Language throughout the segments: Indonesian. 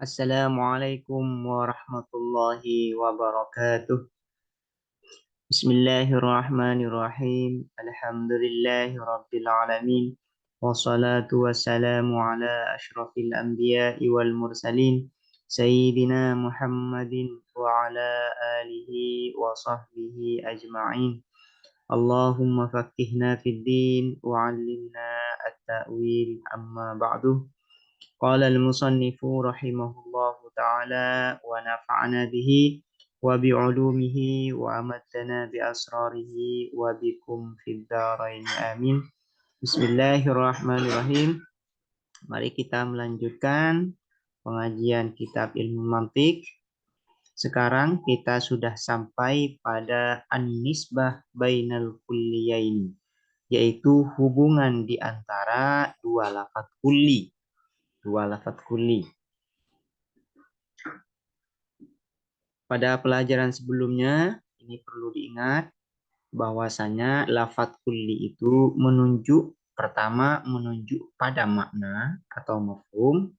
Assalamualaikum warahmatullahi wabarakatuh. Bismillahirrahmanirrahim. Alhamdulillahi rabbil alamin. Wassalatu wassalamu ala ashrafil anbiya'i wal mursalin. Sayyidina Muhammadin wa ala alihi wa sahbihi ajma'in. Allahumma faqqihna fid din wa 'allimna at-ta'wil amma ba'du. قال المصنف رحمه الله تعالى ونفعنا به وبعلومه وأمتنا بأسراره وبكم في الدارين آمين. Bismillahirrahmanirrahim. Mari kita melanjutkan pengajian kitab ilmu mantik. Sekarang kita sudah sampai pada an-nisbah bainal kulliyain, yaitu hubungan di antara dua lafaz kulli. Dua lafaz kulli. Pada pelajaran sebelumnya, ini perlu diingat bahwasanya lafaz kulli itu pertama menunjuk pada makna atau mafhum.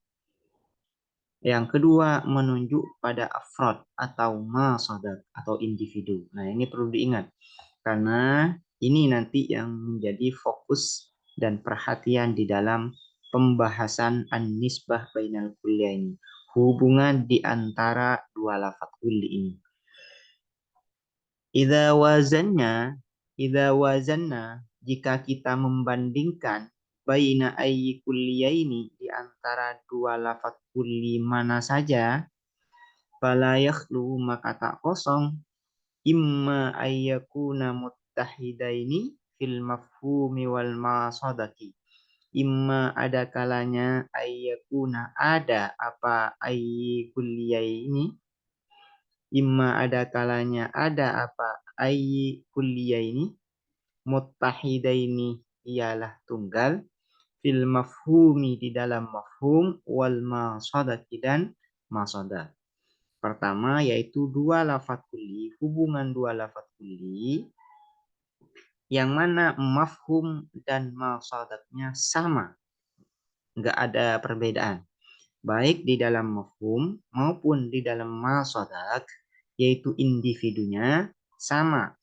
Yang kedua menunjuk pada afrod atau masadak atau individu. Nah, ini perlu diingat karena ini nanti yang menjadi fokus dan perhatian di dalam pembahasan an-nisbah bainal kulliyain, hubungan di antara dua lafaz kulli ini. Idza wazanna, jika kita membandingkan baina ayyi kulliyaini, di antara dua lafaz kulli mana saja, fala yakhlu, maka tak kosong, imma ayyakuna muttahidaini fil mafhumi wal masadati. Imma ada kalanya ayyakuna, ada apa ayyi kulliyaini, imma ada kalanya ada apa ayyi kulliyaini, muttahidaini ialah tunggal, fil mafhumi di dalam mafhum, wal masadati dan masadah. Pertama yaitu dua lafaz kulli, hubungan dua lafaz kulli yang mana mafhum dan masadatnya sama, nggak ada perbedaan. Baik di dalam mafhum maupun di dalam masadak, yaitu individunya sama,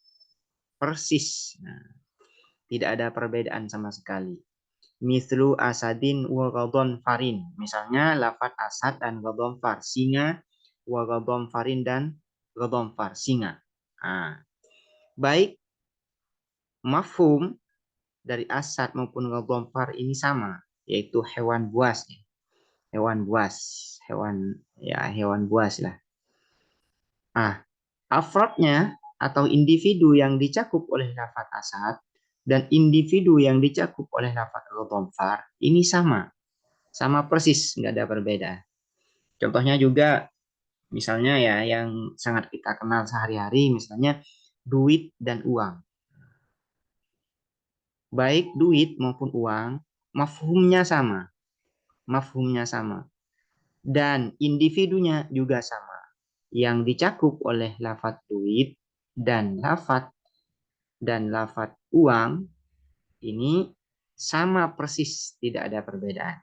persis. Nah, tidak ada perbedaan sama sekali. Mithlu asadin wa farin. Misalnya lafaz asad dan far, singa, wa farin dan far, singa. Nah, baik mafhum dari asad maupun far ini sama, yaitu hewan buas. Hewan buas, hewan buas lah. Afrodnya atau individu yang dicakup oleh lafaz asad dan individu yang dicakup oleh lafaz far ini sama persis, nggak ada perbedaan. Contohnya juga misalnya ya yang sangat kita kenal sehari-hari, misalnya duit dan uang. Baik duit maupun uang, mafhumnya sama dan individunya juga sama. Yang dicakup oleh lafaz duit dan lafaz uang ini sama persis, tidak ada perbedaan.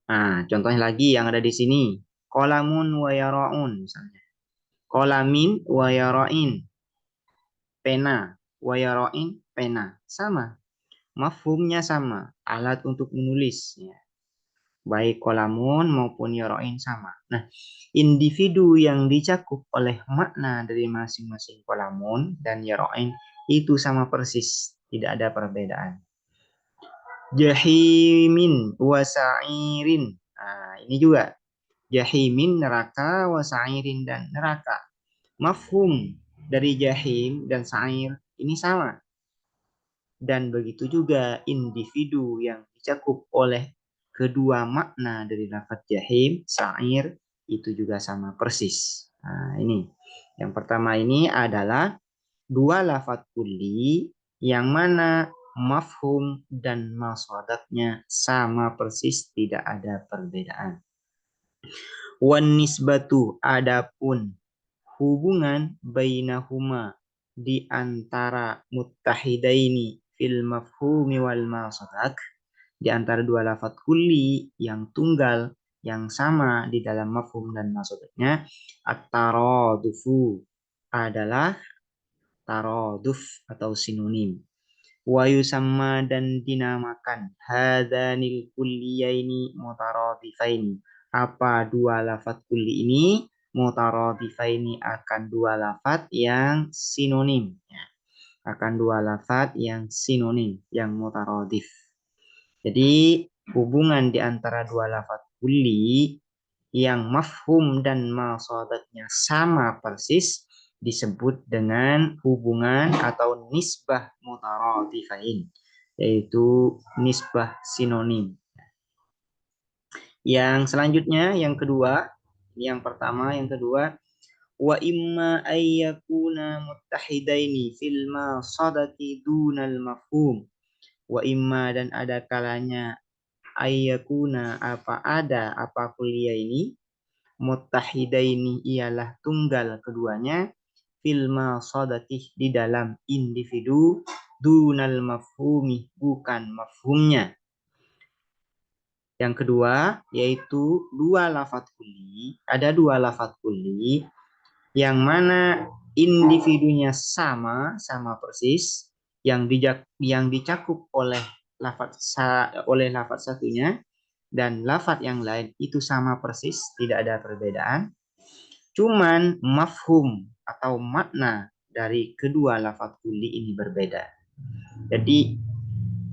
Nah, contohnya lagi yang ada di sini, qalamun wa yara'un misalnya. Qalamin wa yara'in, pena, wa yara'in, pena, sama. Mafhumnya sama, alat untuk menulis ya. Baik qalamun maupun yara'in sama. Nah, individu yang dicakup oleh makna dari masing-masing qalamun dan yara'in itu sama persis, tidak ada perbedaan. Jahimin wa sa'irin. Nah, ini juga jahimin neraka, wa sa'irin dan neraka. Mafhum dari jahim dan sa'ir ini sama. Dan begitu juga individu yang dicakup oleh kedua makna dari lafaz jahim, sa'ir itu juga sama persis. Nah, ini. Yang pertama ini adalah dua lafaz kulli yang mana mafhum dan masadatnya sama persis, tidak ada perbedaan. Wan nisbatu, adapun hubungan bainahuma di antara muttahidaini fil mafhumi wal masadak, di antara dua lafaz kulli yang tunggal yang sama di dalam mafhum dan maksudnya. At-taradufu adalah taraduf atau sinonim. Wa yusamma dan dinamakan hadanil kulliyaini mutaradifaini. Apa dua lafaz kulli ini? Mutaradifaini akan dua lafaz yang sinonim. Akan dua lafaz yang sinonim, yang mutaradif. Jadi hubungan di antara dua lafaz kulli yang mafhum dan maksudnya sama persis disebut dengan hubungan atau nisbah mutaradifain, yaitu nisbah sinonim. Yang selanjutnya, yang kedua, yang pertama, yang kedua, wa imma ayyakuna muttahidaini fil masadati dunal mafhum. Wa imma dan ada kalanya ayyakuna apa kuliah ini muttahidaini ialah tunggal keduanya fil masadatih di dalam individu dunal mafhumi bukan mafhumnya. Yang kedua yaitu dua lafaz kulli, ada dua lafaz kulli yang mana individunya sama persis, yang dicakup oleh lafaz satunya dan lafaz yang lain itu sama persis, tidak ada perbedaan. Cuman mafhum atau makna dari kedua lafaz kulli ini berbeda. Jadi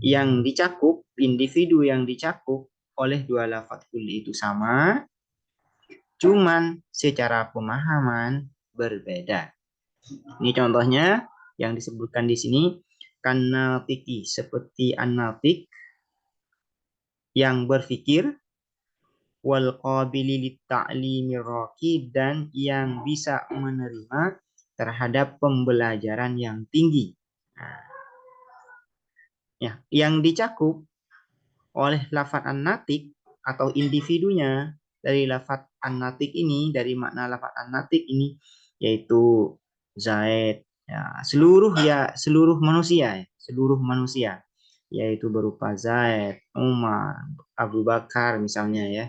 yang dicakup, individu yang dicakup oleh dua lafaz kulli itu sama, cuman secara pemahaman berbeda. Ini contohnya yang disebutkan di sini, kannatiki, seperti an-natik yang berpikir, wal qabili litta'limi raqi, dan yang bisa menerima terhadap pembelajaran yang tinggi. Nah, ya, yang dicakup oleh lafaz an-natik atau individunya dari lafaz an-natik ini, dari makna lafaz an-natik ini yaitu Zaid, seluruh manusia, yaitu berupa Zaid, Umar, Abu Bakar misalnya ya,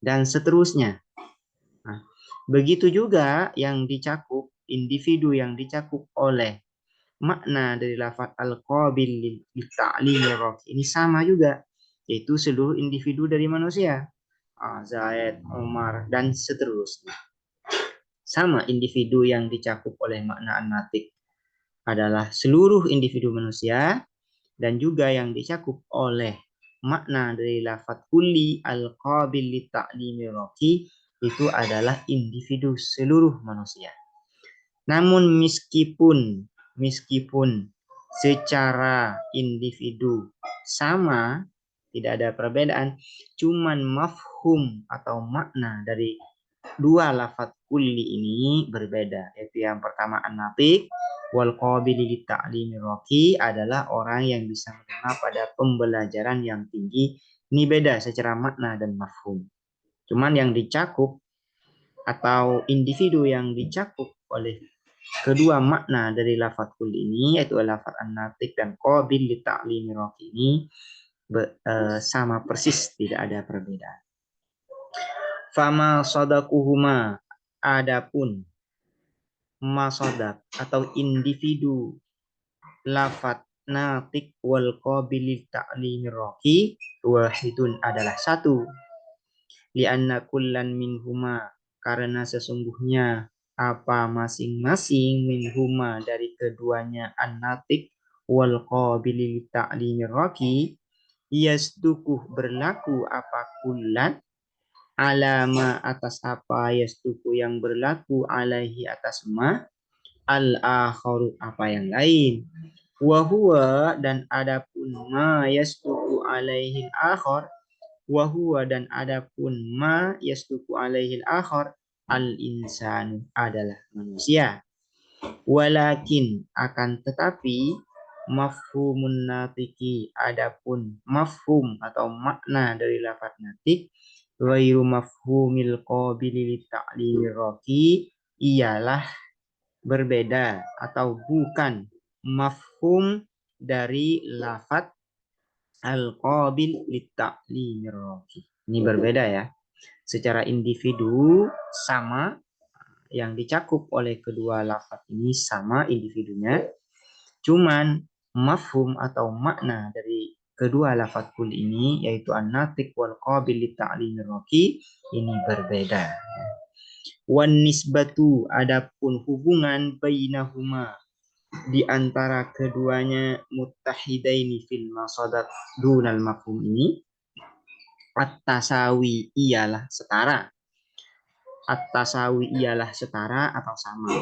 dan seterusnya. Nah, begitu juga yang dicakup, individu yang dicakup oleh makna dari lafaz al-qabil li-ta'limi ini sama juga, yaitu seluruh individu dari manusia, Zaid, Umar, dan seterusnya. Sama, individu yang dicakup oleh makna an-natik adalah seluruh individu manusia, dan juga yang dicakup oleh makna dari lafaz kulli al-qabil li ta'limi raqi itu adalah individu seluruh manusia. Namun meskipun secara individu sama, tidak ada perbedaan, cuman mafhum atau makna dari dua lafaz kulli ini berbeda, yaitu yang pertama an-natik wal qabili li ta'limi raqi adalah orang yang bisa menerima pada pembelajaran yang tinggi. Ini beda secara makna dan mafhum. Cuman yang dicakup atau individu yang dicakup oleh kedua makna dari lafaz kulli ini, yaitu lafaz an-natik dan qabil li ta'limi raqi ini sama persis, tidak ada perbedaan. Fama sadakuhuma, adapun masodak atau individu lafaz natik wal qabil ta'limi raqi wahidun adalah satu, lianna kullan minhuma, karena sesungguhnya apa masing-masing minhuma dari keduanya an-natik wal qabil ta'limi raqi yasduku berlaku apa kullan alama atas apa yasduku yang berlaku alaihi atas ma al akharu apa yang lain, wahwa dan adapun ma yasduku alaihi akhar, wahwa dan adapun ma yasduku alaihi akhar al insanu adalah manusia. Walakin akan tetapi mafhumun natiki, adapun mafhum atau makna dari lafaz natik ghairu mafhumil qabili ta'lil raqi ialah berbeda atau bukan mafhum dari lafaz al-qabil li ta'lil raqi. Ini berbeda ya. Secara individu sama, yang dicakup oleh kedua lafaz ini sama individunya, cuman mafhum atau makna dari kedua lafaz kulli ini yaitu an-natiq wal qabil li ta'limir raqi ini berbeda. Wan nisbatu adapun hubungan bainahuma di antara keduanya muttahidaini fil masadat dunal mafhum ini at-tasawi ialah setara. At-tasawi ialah setara atau sama.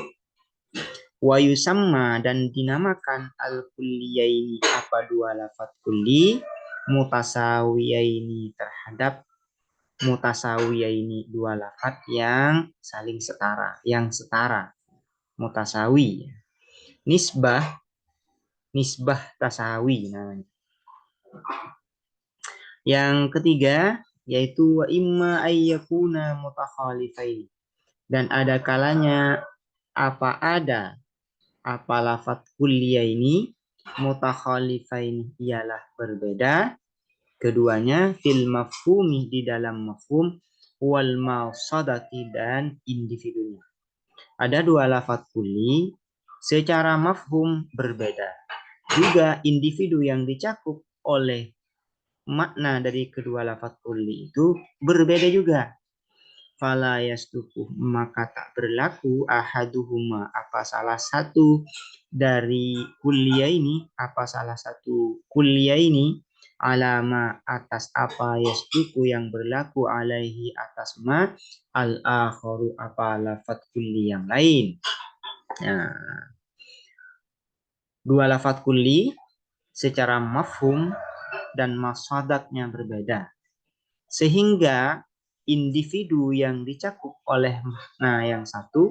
Wa yusamma dan dinamakan al-kulliyaini apa dua lafaz kulli mutasawiyaini terhadap mutasawiyaini dua lafaz yang saling setara, yang setara, mutasawi. Nisbah, nisbah tasawi namanya. Yang ketiga yaitu wa imma ayyakuna mutakhalifaini dan ada kalanya apa lafaz kulliyah ini mutakhalifain ialah berbeda keduanya fil mafhumi di dalam mafhum wal mausadati dan individunya. Ada dua lafaz kulli secara mafhum berbeda. Juga individu yang dicakup oleh makna dari kedua lafaz kulli itu berbeda juga. Fala yasduku maka tak berlaku ahaduhuma apa salah satu dari kuliah ini apa salah satu kuliah ini alama atas apa yasduku yang berlaku alaihi atas ma al akharu apa lafat kulli yang lain. Nah, dua lafat kulli secara mafhum dan masadatnya berbeda sehingga individu yang dicakup oleh makna yang satu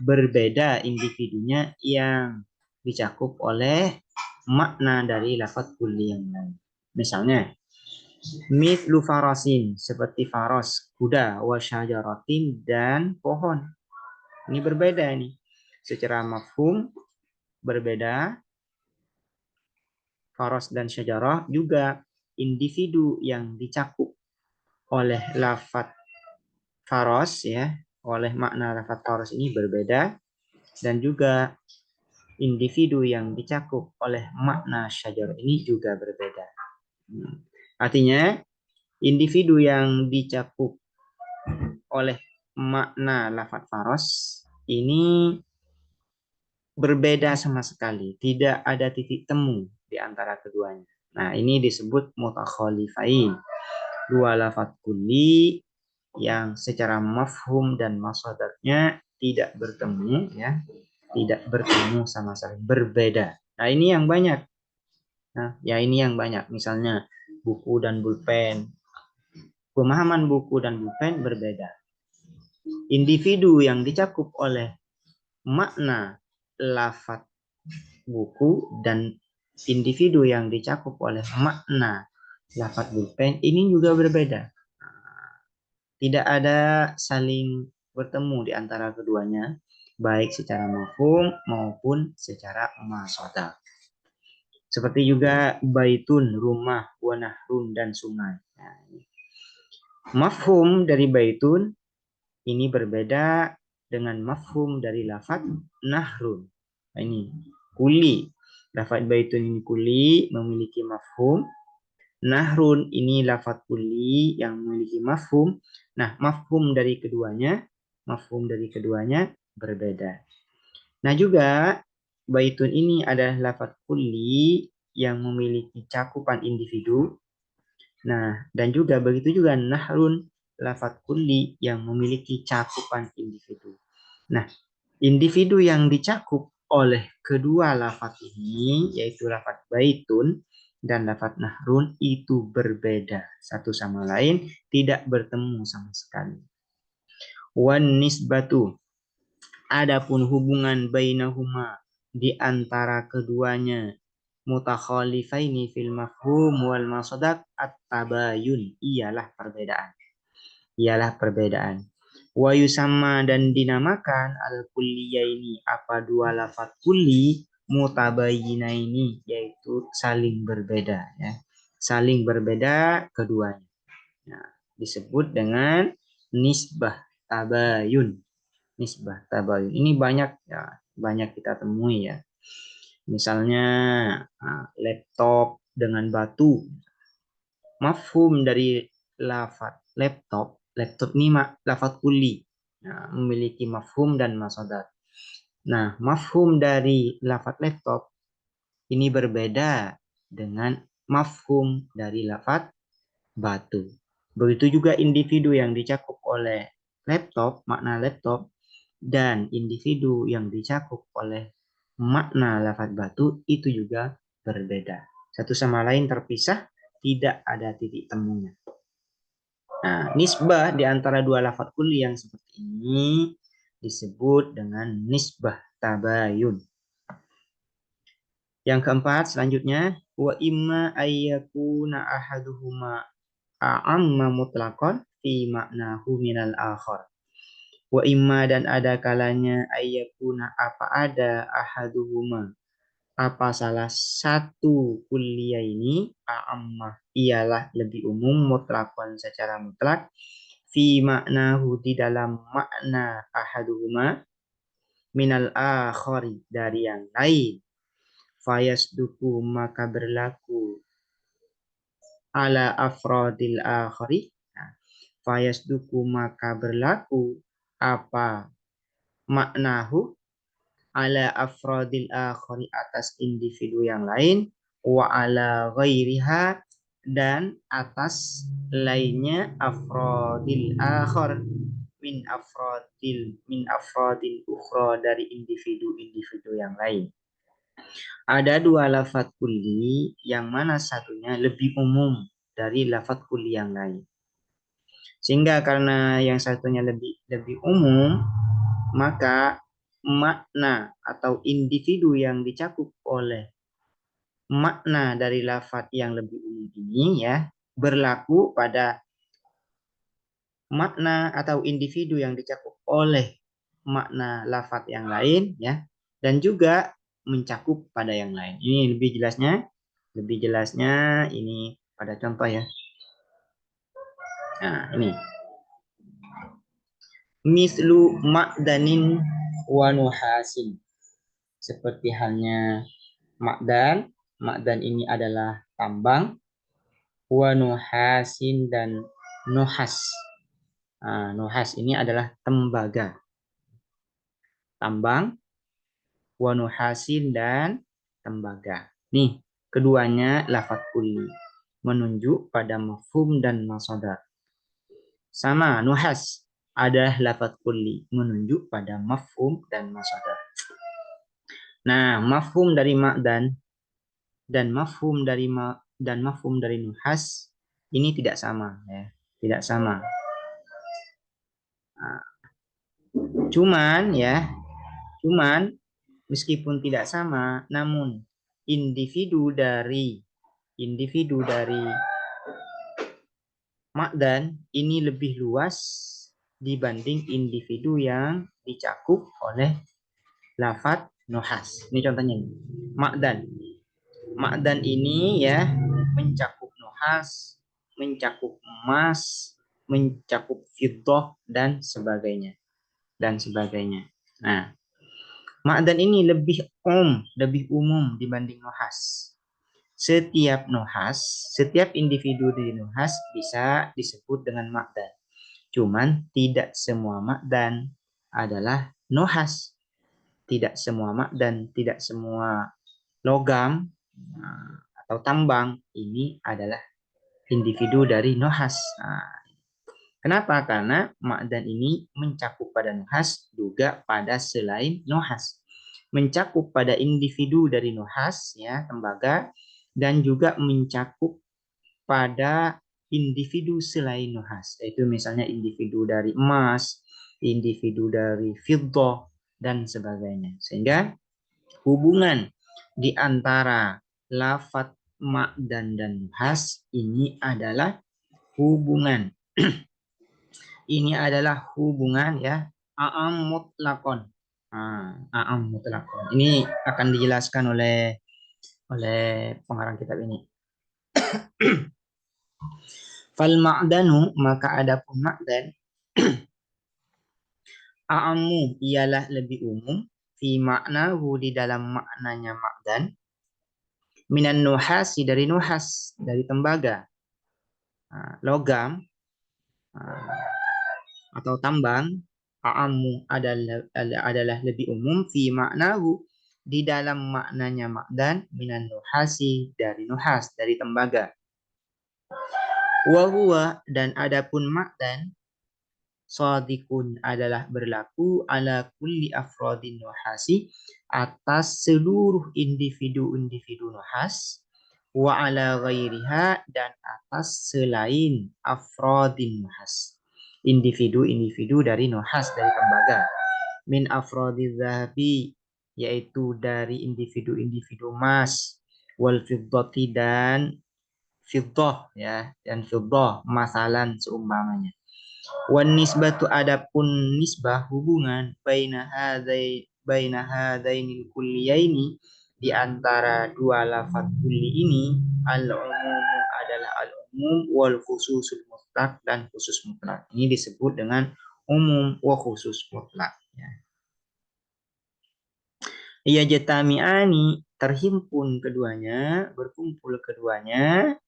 berbeda individunya yang dicakup oleh makna dari lafaz kulli yang lain. Misalnya, mithlu farasin seperti faros, kuda, wa syajaratin dan pohon. Ini berbeda nih. Secara mafhum berbeda. Faros dan syajarah juga individu yang dicakup oleh lafaz faros ya, oleh makna lafaz faros ini berbeda dan juga individu yang dicakup oleh makna syajar ini juga berbeda. Artinya individu yang dicakup oleh makna lafaz faros ini berbeda sama sekali, tidak ada titik temu di antara keduanya. Nah, ini disebut mutakhalifain. Dua lafaz kulli yang secara mafhum dan masadatnya tidak bertemu ya, tidak bertemu sama sekali, berbeda. Nah, ini yang banyak. Nah, ya ini yang banyak. Misalnya buku dan pulpen. Pemahaman buku dan pulpen berbeda. Individu yang dicakup oleh makna lafaz buku dan individu yang dicakup oleh makna lafaz pulpen ini juga berbeda. Tidak ada saling bertemu di antara keduanya, baik secara mafhum maupun secara masadah. Seperti juga baitun, rumah, wa nahrun, dan sungai. Nah, mafhum dari baitun ini berbeda dengan mafhum dari lafaz nahrun. Nah, ini kuli. Lafaz baitun ini kuli memiliki mafhum. Nahrun ini lafaz kuli yang memiliki mafhum. Nah, mafhum dari keduanya berbeda. Nah, juga baitun ini adalah lafaz kuli yang memiliki cakupan individu. Nah, dan juga begitu juga nahrun lafaz kuli yang memiliki cakupan individu. Nah, individu yang dicakup oleh kedua lafaz ini yaitu lafaz baitun dan lafaz nahrun itu berbeda satu sama lain, tidak bertemu sama sekali. Wan nisbatu adapun hubungan bainahuma di antara keduanya mutakhalifaini fil mafhum wal masadak at-tabayun ialah perbedaan. Wa yusamma dan dinamakan al-kulliyaini apa dua lafaz kulli mutabayyinaini yaitu saling berbeda ya. Saling berbeda keduanya. Nah, disebut dengan nisbah tabayun. Nisbah tabayun. Ini banyak ya, banyak kita temui ya. Misalnya laptop dengan batu. Mafhum dari lafaz laptop, laptop ini lafaz kuli. Nah, memiliki mafhum dan masdar. Nah, mafhum dari lafaz laptop ini berbeda dengan mafhum dari lafaz batu. Begitu juga individu yang dicakup oleh laptop, makna laptop, dan individu yang dicakup oleh makna lafaz batu itu juga berbeda. Satu sama lain terpisah, tidak ada titik temunya. Nah, nisbah di antara dua lafaz kulli yang seperti ini disebut dengan nisbah tabayun. Yang keempat selanjutnya, wa imma ayyakuna ahaduhuma a'amma mutlaqan fi maknahu minal akhar. Wa imma dan ada kalanya ayyakuna apa ada ahaduhuma apa salah satu kuliah ini a'ammah ialah lebih umum mutlaqan secara mutlak fi maknahu di dalam makna ahaduhuma minal akhari dari yang lain fayasduku maka berlaku ala afrodil akhari. Nah, fayasduku maka berlaku apa maknahu ala afrodil akhari atas individu yang lain wa ala ghairiha dan atas lainnya afrodil akhar min afrodil ukhra dari individu-individu yang lain. Ada dua lafaz kulli yang mana satunya lebih umum dari lafaz kulli yang lain. Sehingga karena yang satunya lebih umum, maka makna atau individu yang dicakup oleh makna dari lafaz yang lebih umum ini ya berlaku pada makna atau individu yang dicakup oleh makna lafaz yang lain ya dan juga mencakup pada yang lain. Ini lebih jelasnya ini pada contoh ya. Nah, ini mislu ma'danin wa nuhasin. Seperti halnya ma'dan. Ma'dan ini adalah tambang. Wa nuhasin dan nuhas. Nah, nuhas ini adalah tembaga. Tambang, wa nuhasin dan tembaga. Nih, keduanya lafaz kulli. Menunjuk pada mafhum dan masdar. Sama nuhas ada lafaz kulli menunjuk pada mafhum dan masdar. Nah, mafhum dari ma'dan dan mafhum dari nuhas ini tidak sama ya, tidak sama. Nah, cuman meskipun tidak sama, namun individu dari ma'dan ini lebih luas dibanding individu yang dicakup oleh lafaz nuhas. Ini contohnya ini. Ma'dan. Ma'dan ini ya mencakup nuhas, mencakup emas, mencakup fiddah dan sebagainya. Nah, ma'dan ini lebih umum dibanding nuhas. Setiap individu di nuhas bisa disebut dengan ma'dan. Cuman tidak semua ma'dan adalah nuhas. Tidak semua ma'dan, tidak semua logam atau tambang ini adalah individu dari nuhas. Kenapa? Karena ma'dan ini mencakup pada nuhas juga pada selain nuhas. Mencakup pada individu dari nuhas ya, tembaga dan juga mencakup pada individu selain nuhas, yaitu misalnya individu dari emas, individu dari fiddah dan sebagainya. Sehingga hubungan di antara lafaz ma'dan dan nuhas ini adalah hubungan ya a'am mutlaqon. A'am mutlaqon. Ini akan dijelaskan oleh pengarang kitab ini. Fal ma'danu, maka adapun ma'dan, a'ammu ialah lebih umum, fi maknahu di dalam maknanya ma'dan, minan nuhasi dari nuhas, dari tembaga. Logam atau tambang, a'ammu adalah lebih umum, fi maknahu di dalam maknanya ma'dan, minan nuhasi dari nuhas, dari tembaga. Wa dan adapun ma'dan, shadiqun adalah berlaku ala kulli afrodin nuhasi, atas seluruh individu-individu nuhas, wa ala ghairiha dan atas selain afrodin nuhas, individu-individu dari nuhas, dari tembaga. Min afrodiz zahabi, yaitu dari individu-individu emas, wal fiddati dan fiddah, ya, dan fiddah, masalan seumpamanya. Wan nisbatu adapun nisbah, hubungan, baina hadainil kulliyaini, di antara dua lafaz kulli ini, al umum adalah al umum, wal khususul mutlak dan khusus mutlak. Ini disebut dengan umum wa khusus mutlak, ya. Ia jatami'ani, terhimpun keduanya, berkumpul keduanya,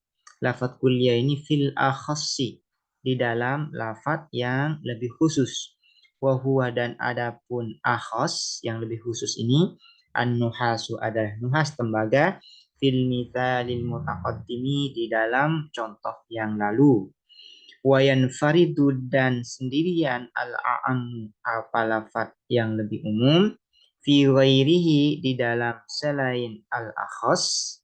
lafaz kuliah ini fil akhassi, di dalam lafaz yang lebih khusus. Wa huwa dan adapun akhas, yang lebih khusus ini, an-nuhasu adalah nuhas, tembaga, fil mithalil mutaqaddimi, di dalam contoh yang lalu. Wayan faridu dan sendirian al-a'am, apa lafaz yang lebih umum, fi ghairihi, di dalam selain al-akhas,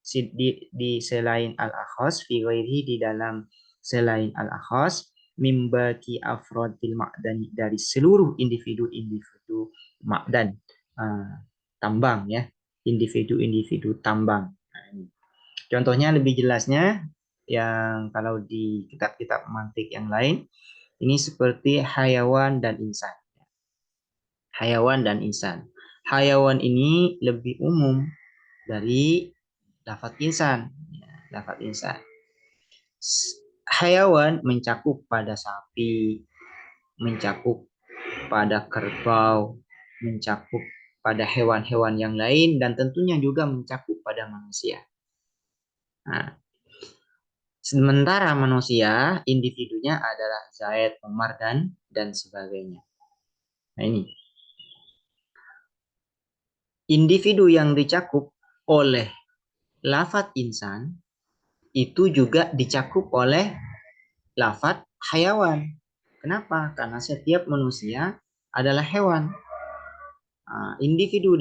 di selain al-akhas, fi ghairihi, di dalam selain al-akhas, mimbaki afrodil ma'dani, dari seluruh individu-individu ma'dan, tambang, ya, individu-individu tambang. Contohnya lebih jelasnya, yang kalau di kitab-kitab mantik yang lain, ini seperti hayawan dan insan. Hayawan dan insan. Hayawan ini lebih umum dari lafaz insan. Lafaz insan. Hayawan mencakup pada sapi, mencakup pada kerbau, mencakup pada hewan-hewan yang lain, dan tentunya juga mencakup pada manusia. Nah, sementara manusia, individunya adalah Zaid, Umar, dan sebagainya. Nah, ini individu yang dicakup oleh lafaz insan itu juga dicakup oleh lafaz hayawan. Kenapa? Karena setiap manusia adalah hewan. Individu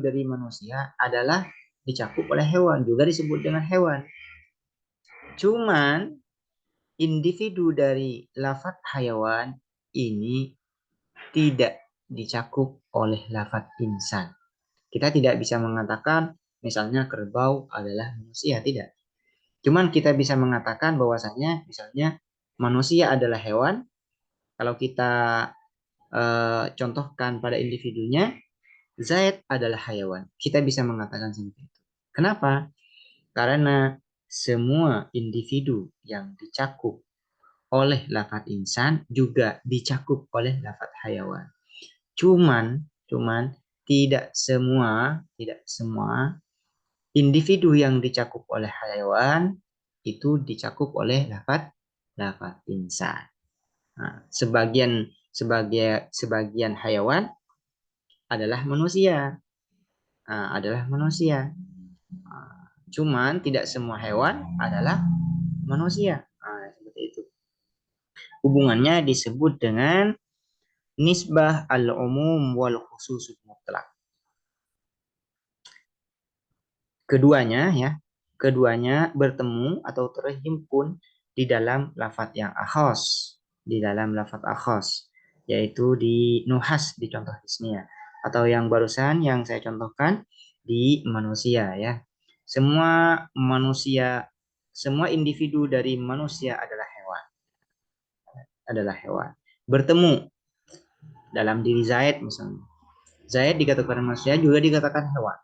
dari manusia adalah dicakup oleh hewan, juga disebut dengan hewan. Cuman individu dari lafaz hayawan ini tidak dicakup oleh lafaz insan. Kita tidak bisa mengatakan misalnya kerbau adalah manusia, tidak. Cuman kita bisa mengatakan bahwasanya misalnya manusia adalah hewan. Kalau kita contohkan pada individunya, Zaid adalah hayawan. Kita bisa mengatakan seperti itu. Kenapa? Karena semua individu yang dicakup oleh lafaz insan juga dicakup oleh lafaz hayawan. Cuman tidak semua individu yang dicakup oleh hayawan itu dicakup oleh lafaz insan. Nah, sebagian hayawan adalah manusia. Adalah manusia. Cuman tidak semua hewan adalah manusia. Seperti itu. Hubungannya disebut dengan nisbah al-umum wal khusus mutlak. Keduanya bertemu atau terhimpun di dalam lafaz yang akhos, yaitu di nuhas, di contoh di sini, ya, atau yang barusan yang saya contohkan di manusia, ya. Semua individu dari manusia adalah hewan. Bertemu dalam diri Zaid misalnya. Zaid dikatakan manusia, juga dikatakan hewan.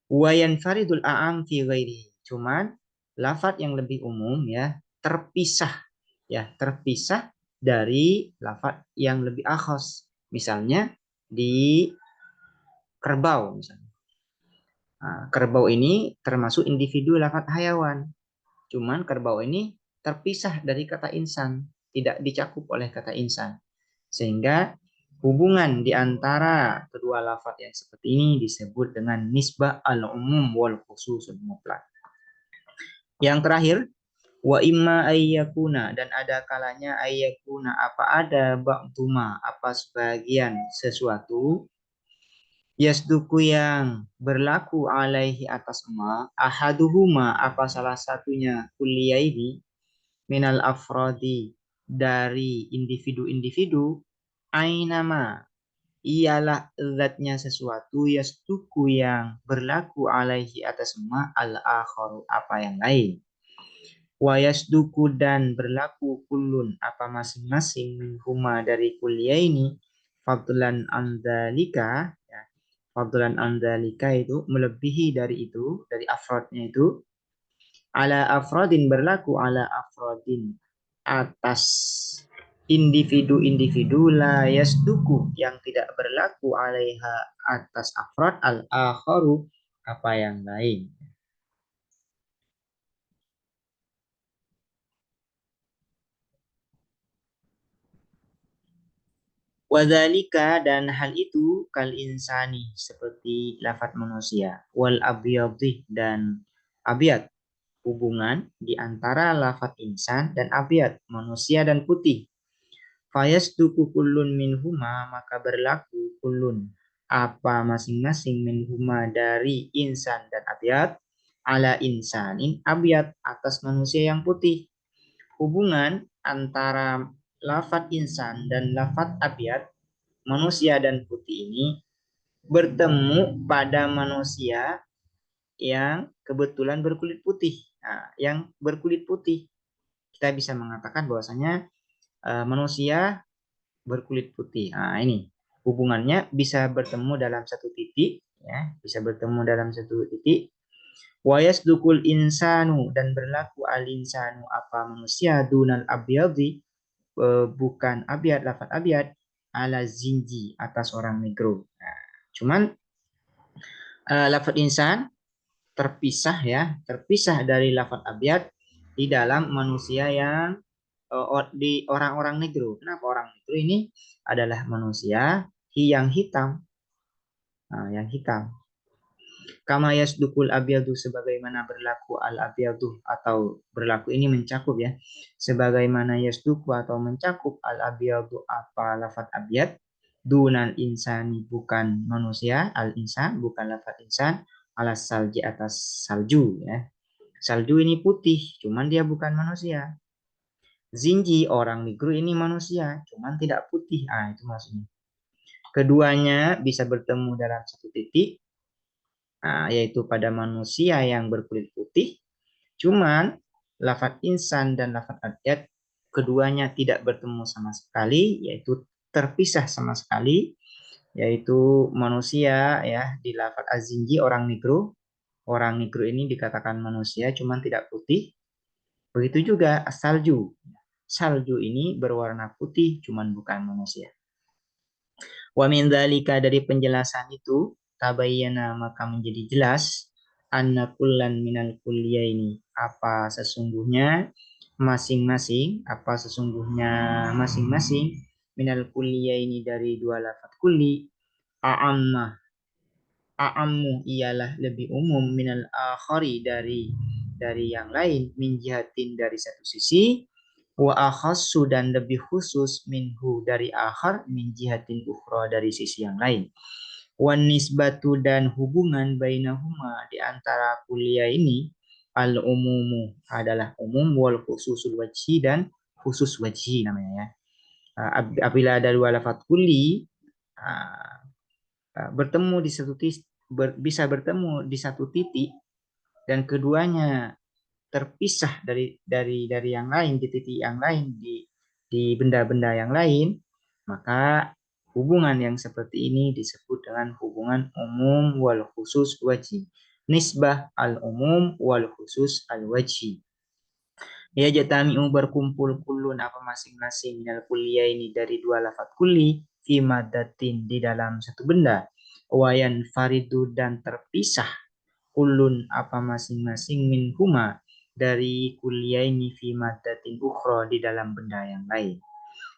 Wayan faridul a'am fi ghairi. Cuman lafadz yang lebih umum ya terpisah dari lafadz yang lebih akhos. Misalnya di kerbau misalnya. Nah, kerbau ini termasuk individu lafadz hayawan. Cuman kerbau ini terpisah dari kata insan, tidak dicakup oleh kata insan. Sehingga hubungan di antara kedua lafadz yang seperti ini disebut dengan nisbah al-umum wal khususul mutlak. Yang terakhir, wa imma ayyakuna, dan ada kalanya ayyakuna, apa ada ba'duma, apa sebagian sesuatu yasduku yang berlaku alaihi atas ma ahaduhuma, apa salah satunya kuliyaini minal afrodi dari individu-individu ainama ialah zatnya sesuatu yasduku yang berlaku alaihi atas ma al akharu, apa yang lain, wa yasduku dan berlaku kullun, apa masing-masing minhuma dari kuliyaini fadlan andalika ya, fadlan andalika itu melebihi dari itu, dari afrodnya itu, ala afrodin berlaku ala afrodin atas individu-individu la yasduku yang tidak berlaku alaiha atas afrod al akharu, apa yang lain. Wadhalika, dan hal itu kal insani seperti lafadz manusia, wal abyadih dan abyad, hubungan di antara lafadz insan dan abyad, manusia dan putih. Fayasduku kullun minhuma, maka berlaku kullun, apa masing-masing minhuma dari insan dan abyad, ala insanin abyad, atas manusia yang putih. Hubungan antara lafadz insan dan lafadz abyad, manusia dan putih ini, bertemu pada manusia yang kebetulan berkulit putih. Nah, yang berkulit putih, kita bisa mengatakan bahwasanya manusia berkulit putih. Nah, ini hubungannya bisa bertemu dalam satu titik, ya, bisa bertemu dalam satu titik. Wayas dukul insanu, dan berlaku al insanu, apa manusia, dunal abyadi, bukan abyad, lafadz abyad, ala zinji, atas orang negro. Nah, cuman lafadz insan terpisah dari lafadz abyad di dalam manusia yang di orang-orang negro. Kenapa orang negro ini adalah manusia yang hitam, yang hitam. Kama yasdukul abyadu, sebagaimana berlaku al abyadu, atau berlaku ini mencakup ya, sebagaimana yasduku atau mencakup al abyadu, apa lafadz abyad, dunal insani, bukan manusia, al insan bukan lafadz insan, alas salji, atas salju ya. Salju ini putih, cuman dia bukan manusia. Zinji, orang negro ini manusia, cuman tidak putih. Itu maksudnya. Keduanya bisa bertemu dalam satu titik, yaitu pada manusia yang berkulit putih. Cuman lafadz insan dan lafadz abyad keduanya tidak bertemu sama sekali, yaitu terpisah sama sekali, yaitu manusia ya di lafadz azinji, orang negro. Orang negro ini dikatakan manusia, cuman tidak putih. Begitu juga salju. Salju ini berwarna putih, cuman bukan manusia. Wa min dzalika, dari penjelasan itu, tabayyana, maka menjadi jelas, anna kullan minal kulliyaini, apa sesungguhnya masing-masing minal kulliyaini dari dua lafaz kulli, a'amma, a'ammu ialah lebih umum, minal akhari dari yang lain, min jihatin dari satu sisi, wa akhassu dan lebih khusus, minhu dari akhar, min jihatin ukhra dari sisi yang lain. Wan nisbatu, dan hubungan bainahuma di antara kuliah ini, al umumu adalah umum, wal khususul wajhi, dan khusus wajhi namanya ya. Apabila ada dua lafaz kuli bertemu di satu titik, bisa bertemu di satu titik, dan keduanya terpisah dari yang lain, di titik yang lain, di benda-benda yang lain, maka hubungan yang seperti ini disebut dengan hubungan umum wal khusus wajib. nisbah al-umum wal khusus al-wajhi. Ya jatami'u berkumpul kulun apa masing-masing minal kuliah ini dari dua lafaz kulli fi madatin di dalam satu benda. Wayan faridu dan terpisah kulun apa masing-masing min huma dari kuliah ini fi madatin ukhra di dalam benda yang lain.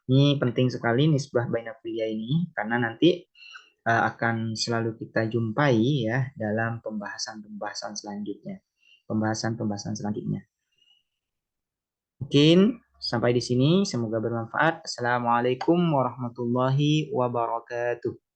Ini penting sekali nisbah baina kuliah ini karena nanti akan selalu kita jumpai ya dalam pembahasan-pembahasan selanjutnya. Pembahasan-pembahasan selanjutnya. Mungkin sampai di sini, semoga bermanfaat. Assalamualaikum warahmatullahi wabarakatuh.